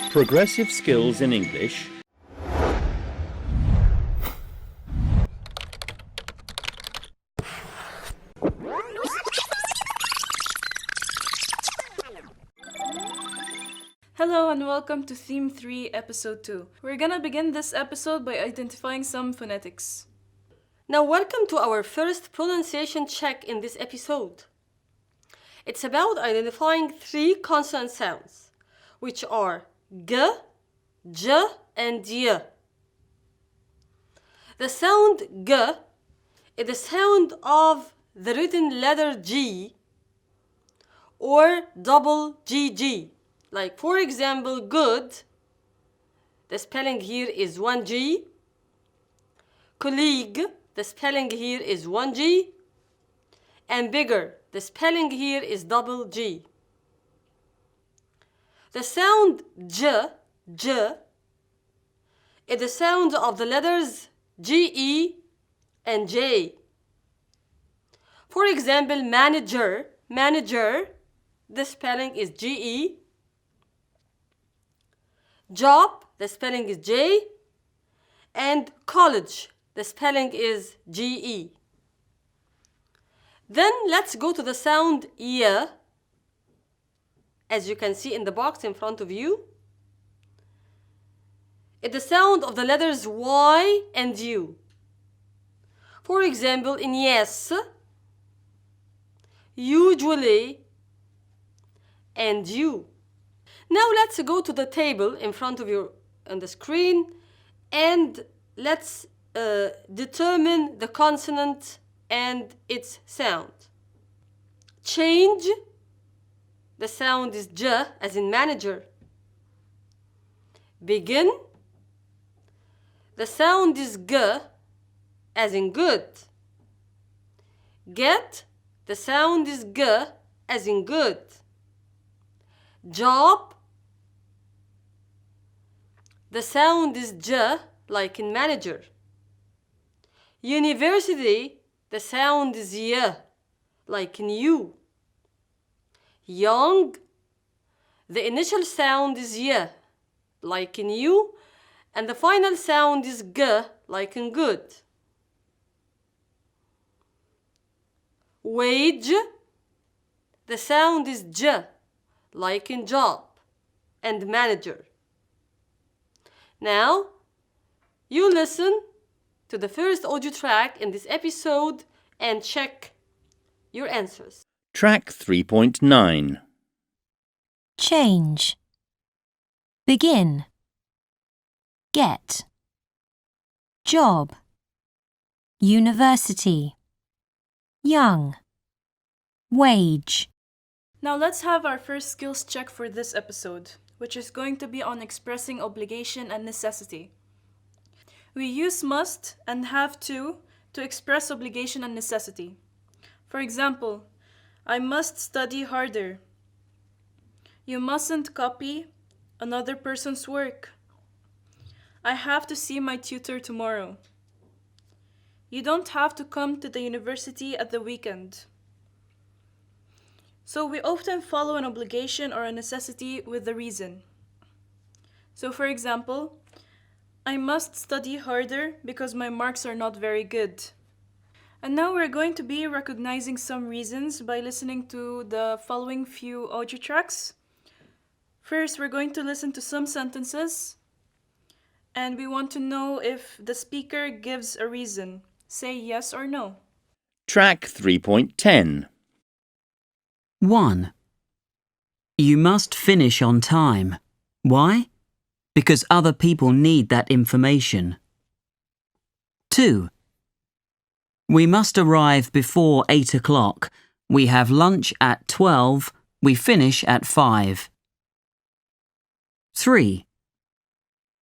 Progressive Skills in English. Hello and welcome to Theme 3, Episode 2. We're gonna begin this episode by identifying some phonetics. Now welcome to our first pronunciation check in this episode. It's about identifying three consonant sounds, which are G, J, and Y. The sound G is the sound of the written letter G or double GG. Like for example, good, the spelling here is 1G. Colleague, the spelling here is 1G. And bigger, the spelling here is double G. The sound J, J, is the sound of the letters GE and J. For example, manager, manager, the spelling is GE. Job, the spelling is J. And college, the spelling is GE. Then let's go to the sound Y, as you can see in the box in front of you. It's the sound of the letters Y and U. For example, in yes, usually, and you. Now let's go to the table in front of you on the screen and let's determine the consonant and its sound. Change, the sound is J as in manager. Begin, the sound is G as in good. Get, the sound is G as in good. Job, the sound is J like in manager. University, the sound is Y like in you. Young, the initial sound is Y like in you, and the final sound is G like in good. Wage, the sound is J like in job and manager. Now, you listen to the first audio track in this episode and check your answers. Track 3.9. Change. Begin. Get. Job. University. Young. Wage. Now let's have our first skills check for this episode, which is going to be on expressing obligation and necessity. We use must and have to express obligation and necessity. For example, I must study harder. You mustn't copy another person's work. I have to see my tutor tomorrow. You don't have to come to the university at the weekend. So we often follow an obligation or a necessity with a reason. So for example, I must study harder because my marks are not very good. And now we're going to be recognizing some reasons by listening to the following few audio tracks. First, we're going to listen to some sentences, and we want to know if the speaker gives a reason. Say yes or no. Track 3.10. 1. You must finish on time. Why? Because other people need that information. 2. We must arrive before 8 o'clock. We have lunch at 12. We finish at 5. 3.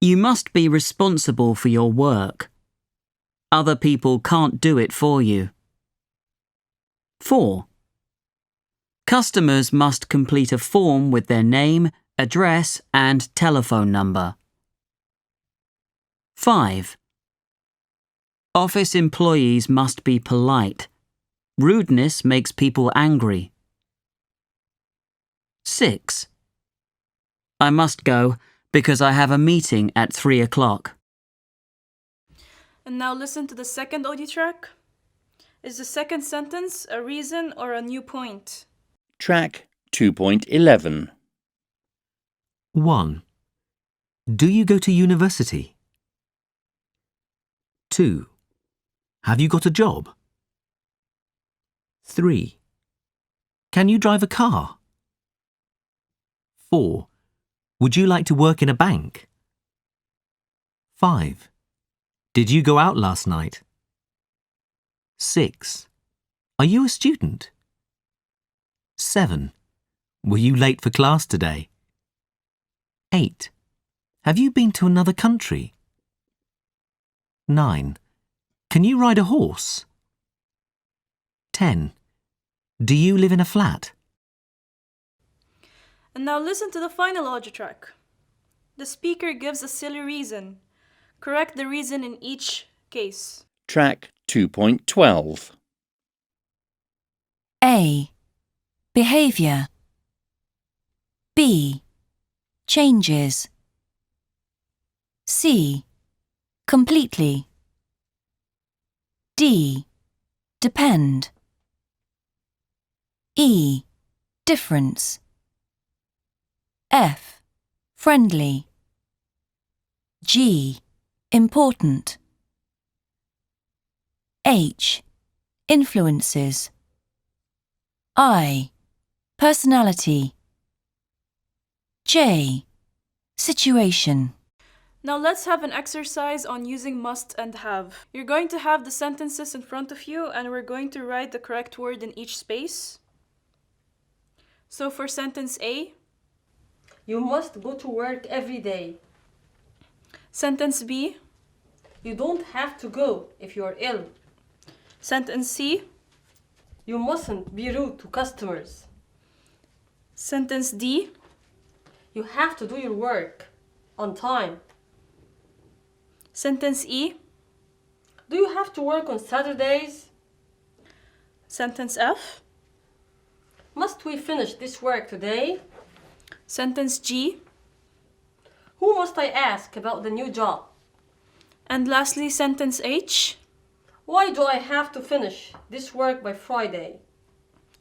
You must be responsible for your work. Other people can't do it for you. 4. Customers must complete a form with their name, address, and telephone number. 5. Office employees must be polite. Rudeness makes people angry. 6. I must go Because I have a meeting at 3 o'clock. And now listen to the second audio track. Is the second sentence a reason or a new point? Track 2.11. 1. Do you go to university? 2. Have you got a job? 3. Can you drive a car? 4. Would you like to work in a bank? 5. Did you go out last night? 6. Are you a student? 7. Were you late for class today? 8. Have you been to another country? 9. Can you ride a horse? 10. Do you live in a flat? And now listen to the final audio track. The speaker gives a silly reason. Correct the reason in each case. Track 2.12. A. Behavior. B. Changes. C. Completely. D. Depend. E. Difference. F. Friendly. G. Important. H. Influences. I. Personality. J. Situation. Now let's have an exercise on using must and have. You're going to have the sentences in front of you and we're going to write the correct word in each space. So for sentence A, You must go to work every day. sentence B, You don't have to go if you're ill. sentence C, You mustn't be rude to customers. sentence D, You have to do your work on time. sentence E, Do you have to work on Saturdays? sentence F, Must we finish this work today? sentence G, Who must I ask about the new job? and lastly sentence H. Why do I have to finish this work by Friday?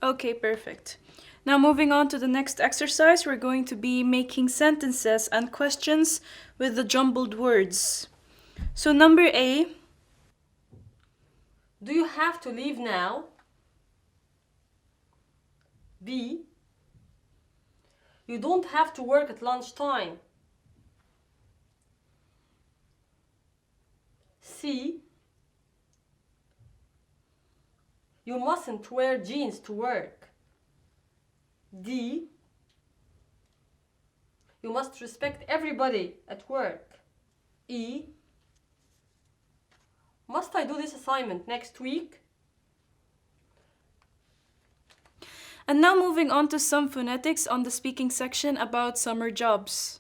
Okay, perfect. Now moving on to the next exercise, we're going to be making sentences and questions with the jumbled words. So number A, Do you have to leave now? B. You don't have to work at lunchtime. C. You mustn't wear jeans to work. D. You must respect everybody at work. E. Must I do this assignment next week? and now moving on to some phonetics on the speaking section about summer jobs.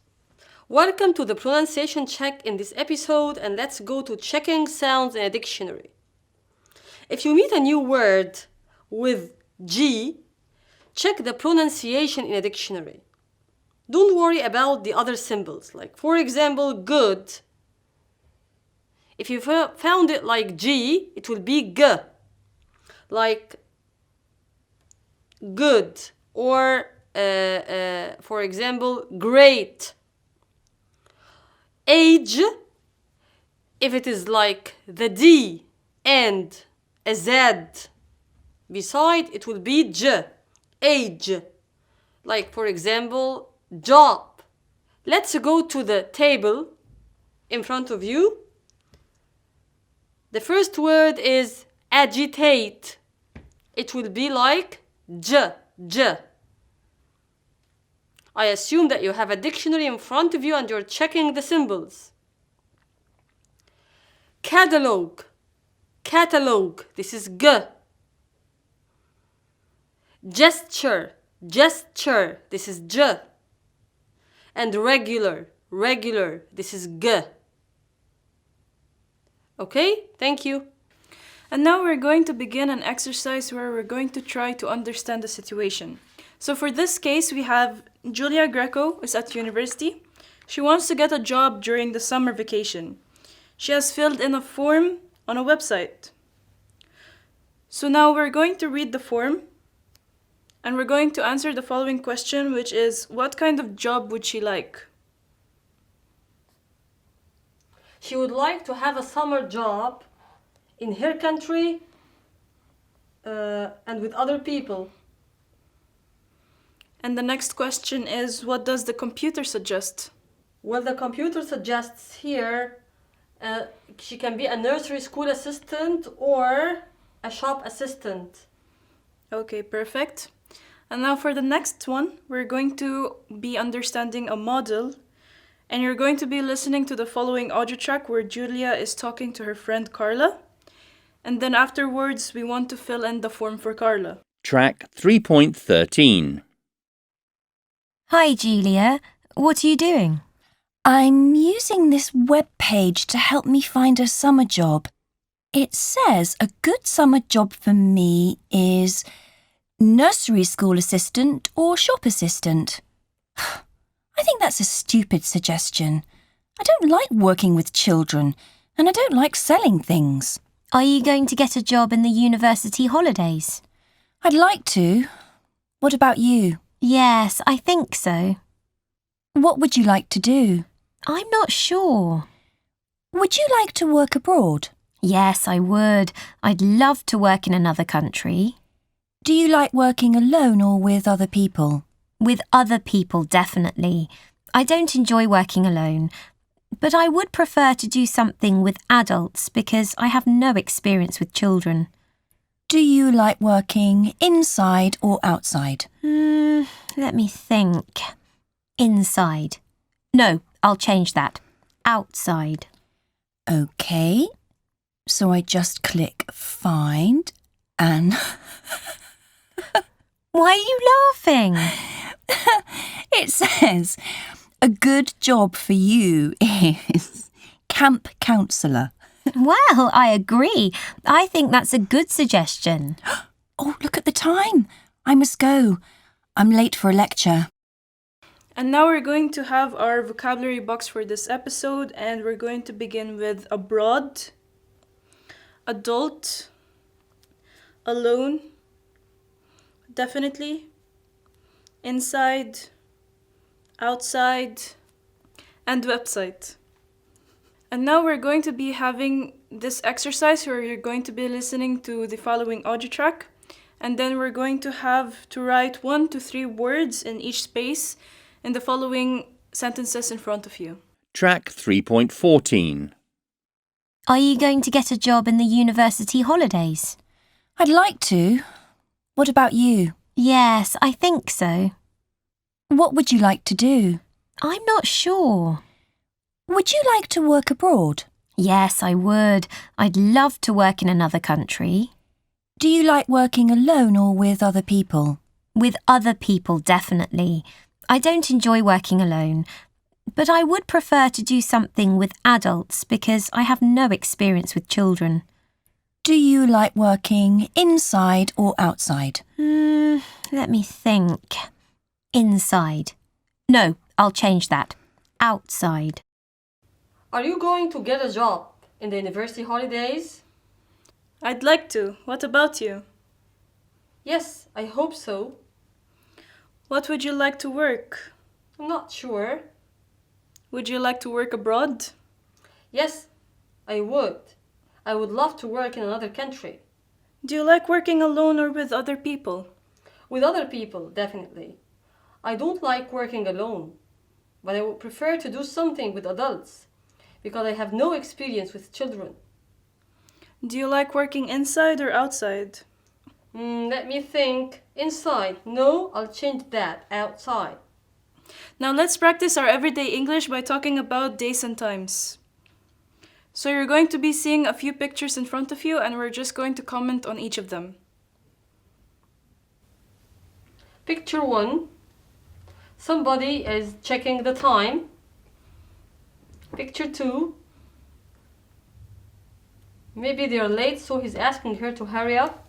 Welcome to the pronunciation check in this episode, and let's go to checking sounds in a dictionary. If you meet a new word with G, check the pronunciation in a dictionary. Don't worry about the other symbols, like for example, good. If you found it like G, it will be G, like good, or for example, great. Age, if it is like the D and a Z beside, it will be J, age. Like for example, job. Let's go to the table in front of you. The first word is agitate. It will be like J, J. I assume that you have a dictionary in front of you and you're checking the symbols. Catalog, catalog, this is G. Gesture, gesture, this is J. And regular, regular, this is G. Okay, thank you. And now we're going to begin an exercise where we're going to try to understand the situation. So for this case, we have Julia Greco is at university. She wants to get a job during the summer vacation. She has filled in a form on a website. So now we're going to read the form and we're going to answer the following question, which is, what kind of job would she like? She would like to have a summer job in her country and with other people. And the next question is, what does the computer suggest? Well, the computer suggests here she can be a nursery school assistant or a shop assistant. Okay, perfect. And now for the next one, we're going to be understanding a model, and you're going to be listening to the following audio track where Julia is talking to her friend Carla. And then afterwards, we want to fill in the form for Carla. Track 3.13. Hi, Julia. What are you doing? I'm using this web page to help me find a summer job. It says a good summer job for me is nursery school assistant or shop assistant. I think that's a stupid suggestion. I don't like working with children, and I don't like selling things. Are you going to get a job in the university holidays? I'd like to. What about you? Yes, I think so. What would you like to do? I'm not sure. Would you like to work abroad? Yes, I would. I'd love to work in another country. Do you like working alone or with other people? With other people, definitely. I don't enjoy working alone, but I would prefer to do something with adults because I have no experience with children. Do you like working inside or outside? Let me think. Inside. No, I'll change that. Outside. Okay. So I just click find and... Why are you laughing? It says, a good job for you is camp counsellor. Well, I agree. I think that's a good suggestion. Oh, look at the time. I must go. I'm late for a lecture. And now we're going to have our vocabulary box for this episode, and we're going to begin with abroad, adult, alone, definitely, inside, outside, and website. And now we're going to be having this exercise where you're going to be listening to the following audio track, and then we're going to have to write 1 to 3 words in each space in the following sentences in front of you. Track 3.14. Are you going to get a job in the university holidays? I'd like to. What about you? Yes, I think so. What would you like to do? I'm not sure. Would you like to work abroad? Yes, I would. I'd love to work in another country. Do you like working alone or with other people? With other people, definitely. I don't enjoy working alone, but I would prefer to do something with adults because I have no experience with children. Do you like working inside or outside? Let me think. Inside. No, I'll change that. Outside. Are you going to get a job in the university holidays? I'd like to. What about you? Yes, I hope so. What would you like to work? I'm not sure. Would you like to work abroad? Yes, I would. I would love to work in another country. Do you like working alone or with other people? With other people, definitely. I don't like working alone, but I would prefer to do something with adults because I have no experience with children. Do you like working inside or outside? Let me think. Inside. No, I'll change that. Outside. Now let's practice our everyday English by talking about days and times. So you're going to be seeing a few pictures in front of you, and we're just going to comment on each of them. Picture 1. Somebody is checking the time. Picture 2. Maybe they're late, so he's asking her to hurry up.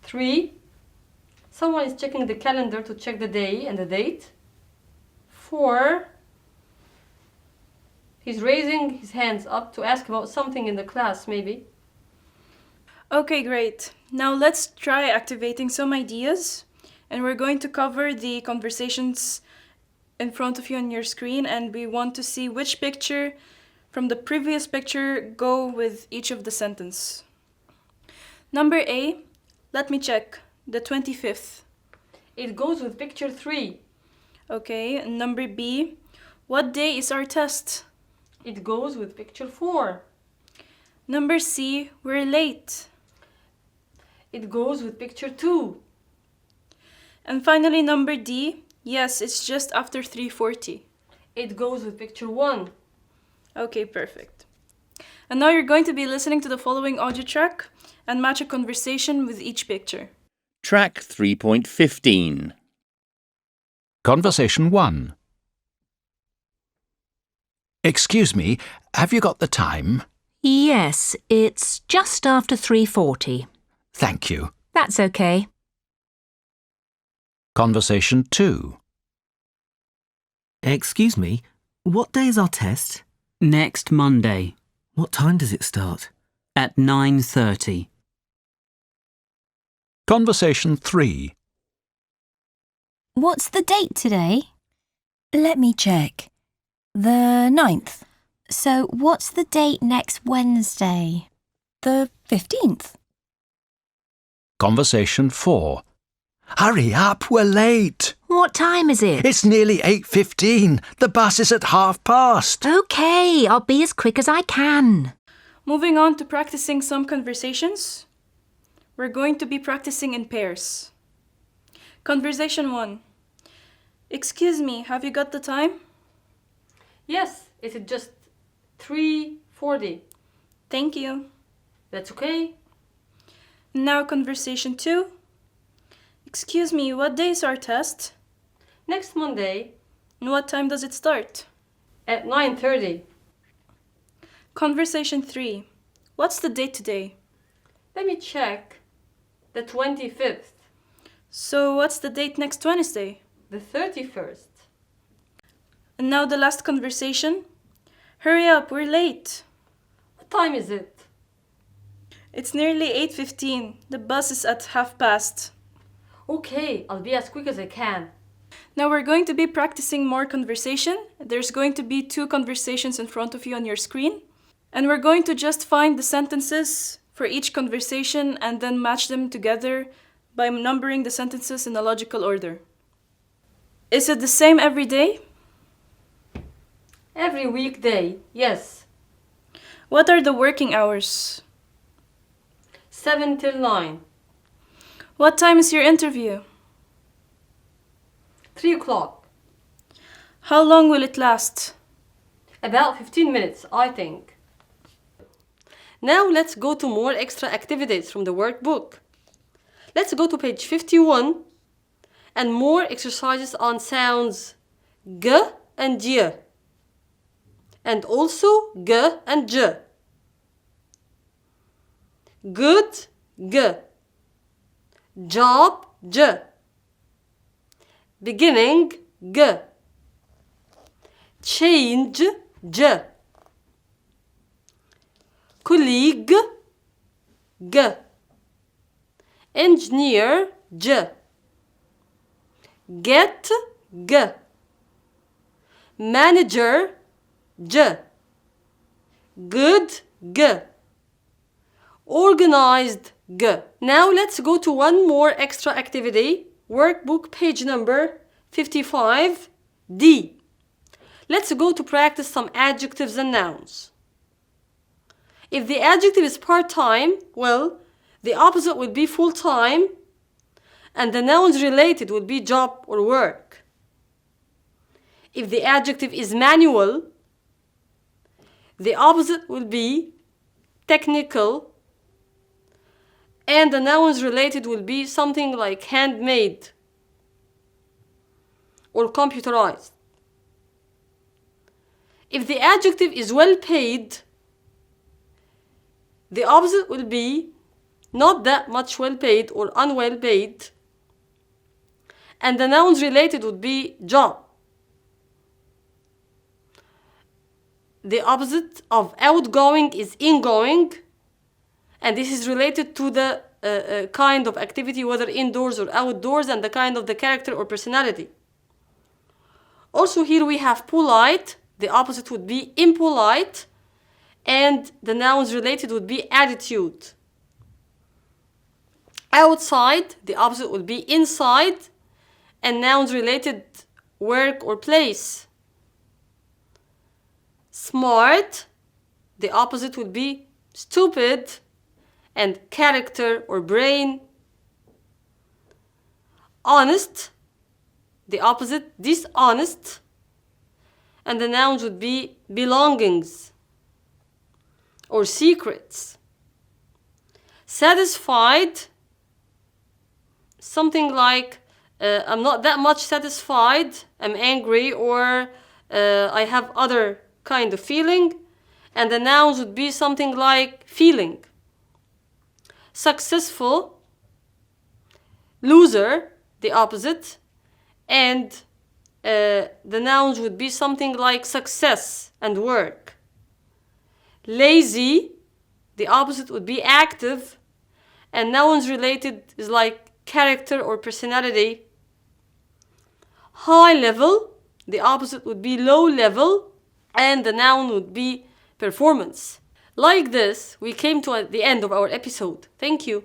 3. Someone is checking the calendar to check the day and the date. 4. He's raising his hands up to ask about something in the class, maybe. Okay, great. Now let's try activating some ideas. And we're going to cover the conversations in front of you on your screen. And we want to see which picture from the previous picture go with each of the sentence. Number A, let me check. The 25th. It goes with picture 3. Okay, and number B, what day is our test? It goes with picture 4. Number C, we're late. It goes with picture 2. And finally, number D, yes, it's just after 3:40. It goes with picture 1. Okay, perfect. And now you're going to be listening to the following audio track and match a conversation with each picture. Track 3.15. Conversation 1. Excuse me, have you got the time? Yes, it's just after 3:40. Thank you. That's okay. Conversation 2. Excuse me, what day is our test? Next Monday What time does it start? at 9:30. Conversation 3. What's the date today? Let me check. The 9th. So, what's the date next Wednesday? The 15th. Conversation 4. Hurry up, we're late. What time is it? It's nearly 8:15. The bus is at past. Okay, I'll be as quick as I can. Moving on to practicing some conversations. We're going to be practicing in pairs. Conversation 1. Excuse me, have you got the time? Yes, it's just 3:40. Thank you. That's okay. Now conversation 2. Excuse me, what day is our test? Next Monday And what time does it start? at 9:30. Conversation 3. What's the date today? Let me check. The 25th. So what's the date next Wednesday? The 31st. And now the last conversation. Hurry up, we're late. What time is it? It's nearly 8:15. The bus is at past. Okay, I'll be as quick as I can. Now we're going to be practicing more conversation. There's going to be 2 conversations in front of you on your screen. And we're going to just find the sentences for each conversation and then match them together by numbering the sentences in a logical order. Is it the same every day? Every weekday, yes. What are the working hours? 7 till 9. What time is your interview? 3 o'clock. How long will it last? About 15 minutes, I think. Now let's go to more extra activities from the workbook. Let's go to page 51 and more exercises on sounds g and j. And also g and j. Good, g. Job, j. Beginning, g. Change, j. Colleague, g. Engineer, j. Get, g. Manager, j. Good, g. Organized, g. Now let's go to one more extra activity. Workbook page number 55, D. Let's go to practice some adjectives and nouns. If the adjective is part-time, well, the opposite would be full-time, and the nouns related would be job or work. If the adjective is manual, the opposite will be technical, and the nouns related will be something like handmade or computerized. If the adjective is well paid, the opposite will be not that much well paid or unwell paid, and the nouns related would be job. the opposite of outgoing is ingoing, and this is related to the kind of activity, whether indoors or outdoors, and the kind of the character or personality. Also here we have polite, the opposite would be impolite, and the nouns related would be attitude. Outside, the opposite would be inside, and nouns related work or place. Smart, the opposite would be stupid, and character or brain. Honest, the opposite, dishonest, and the nouns would be belongings or secrets. Satisfied, something like I'm not that much satisfied, I'm angry, or I have other kind of feeling, and the nouns would be something like feeling. Successful, loser, the opposite, and the nouns would be something like success and work. Lazy, the opposite would be active, and nouns related is like character or personality. High level, the opposite would be low level, and the noun would be performance. Like this, we came to the end of our episode. Thank you.